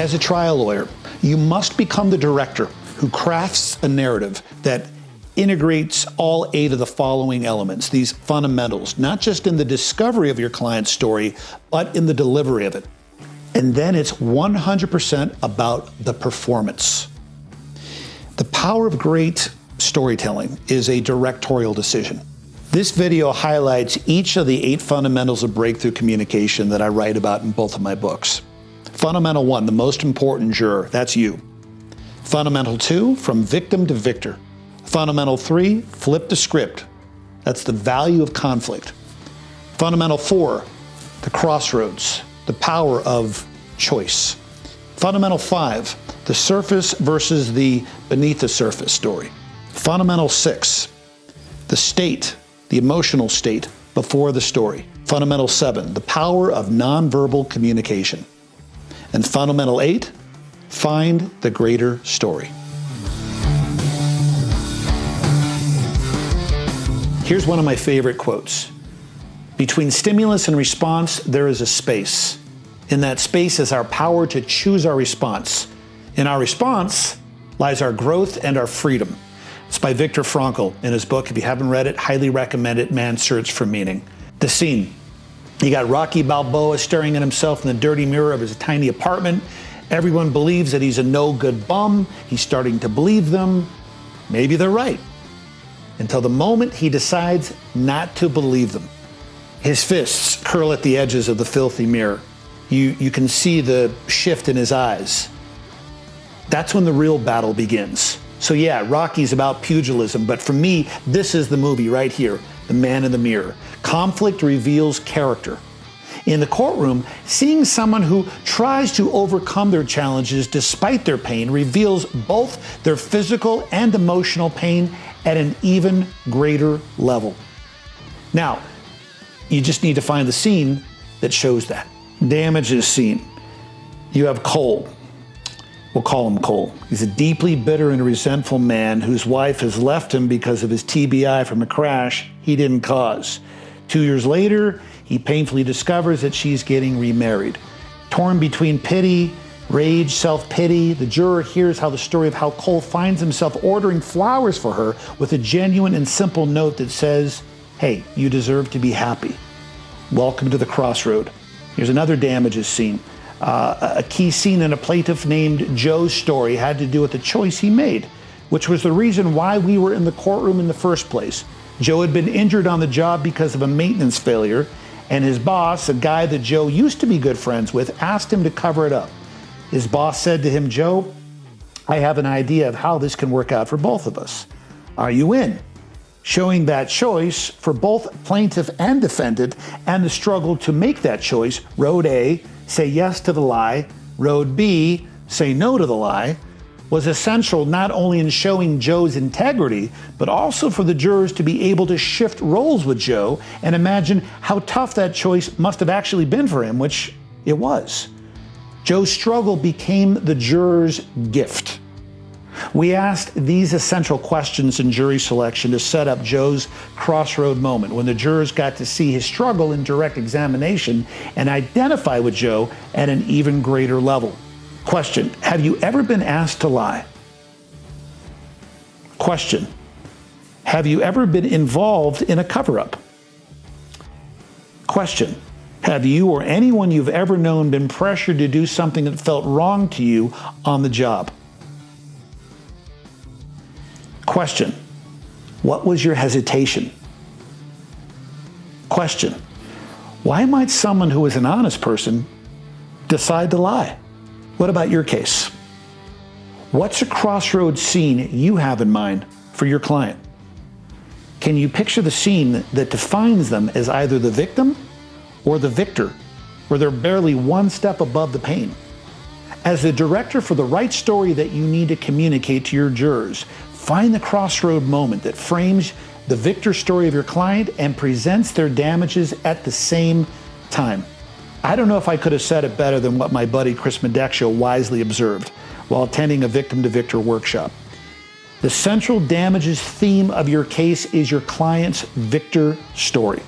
As a trial lawyer, you must become the director who crafts a narrative that integrates all 8 of the following elements, these fundamentals, not just in the discovery of your client's story, but in the delivery of it. And then it's 100% about the performance. The power of great storytelling is a directorial decision. This video highlights each of the 8 fundamentals of breakthrough communication that I write about in both of my books. Fundamental 1, the most important juror, that's you. Fundamental 2, from victim to victor. Fundamental 3, flip the script. That's the value of conflict. Fundamental 4, the crossroads, the power of choice. Fundamental 5, the surface versus the beneath the surface story. Fundamental 6, the state, the emotional state before the story. Fundamental 7, the power of nonverbal communication. And fundamental 8, find the greater story. Here's one of my favorite quotes. Between stimulus and response, there is a space. In that space is our power to choose our response. In our response lies our growth and our freedom. It's by Viktor Frankl in his book. If you haven't read it, highly recommend it, Man's Search for Meaning. The scene. You got Rocky Balboa staring at himself in the dirty mirror of his tiny apartment. Everyone believes that he's a no-good bum. He's starting to believe them. Maybe they're right. Until the moment he decides not to believe them. His fists curl at the edges of the filthy mirror. You can see the shift in his eyes. That's when the real battle begins. So yeah, Rocky's about pugilism, but for me, this is the movie right here, The Man in the Mirror. Conflict reveals character. In the courtroom, seeing someone who tries to overcome their challenges despite their pain reveals both their physical and emotional pain at an even greater level. Now, you just need to find the scene that shows that. Damages scene. You have Cole. We'll call him Cole. He's a deeply bitter and resentful man whose wife has left him because of his TBI from a crash he didn't cause. 2 years later, he painfully discovers that she's getting remarried. Torn between pity, rage, self-pity, the juror hears how the story of how Cole finds himself ordering flowers for her with a genuine and simple note that says, "Hey, you deserve to be happy. Welcome to the crossroad." Here's another damages scene. A key scene in a plaintiff named Joe's story had to do with the choice he made, which was the reason why we were in the courtroom in the first place. Joe had been injured on the job because of a maintenance failure, and his boss, a guy that Joe used to be good friends with, asked him to cover it up. His boss said to him, "Joe, I have an idea of how this can work out for both of us. Are you in?" Showing that choice for both plaintiff and defendant and the struggle to make that choice, road A, say yes to the lie, road B, say no to the lie, was essential not only in showing Joe's integrity, but also for the jurors to be able to shift roles with Joe and imagine how tough that choice must have actually been for him, which it was. Joe's struggle became the jurors' gift. We asked these essential questions in jury selection to set up Joe's crossroad moment when the jurors got to see his struggle in direct examination and identify with Joe at an even greater level. Question, have you ever been asked to lie? Question, have you ever been involved in a cover-up? Question, have you or anyone you've ever known been pressured to do something that felt wrong to you on the job? Question, what was your hesitation? Question, why might someone who is an honest person decide to lie? What about your case? What's a crossroads scene you have in mind for your client? Can you picture the scene that defines them as either the victim or the victor, where they're barely one step above the pain? As the director for the right story that you need to communicate to your jurors, find the crossroad moment that frames the victor story of your client and presents their damages at the same time. I don't know if I could have said it better than what my buddy Chris Medexia wisely observed while attending a Victim to Victor workshop. The central damages theme of your case is your client's victor story.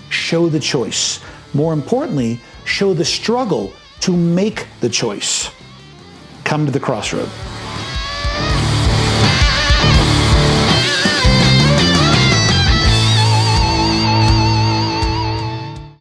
Show the choice. More importantly, show the struggle to make the choice. Come to the crossroad.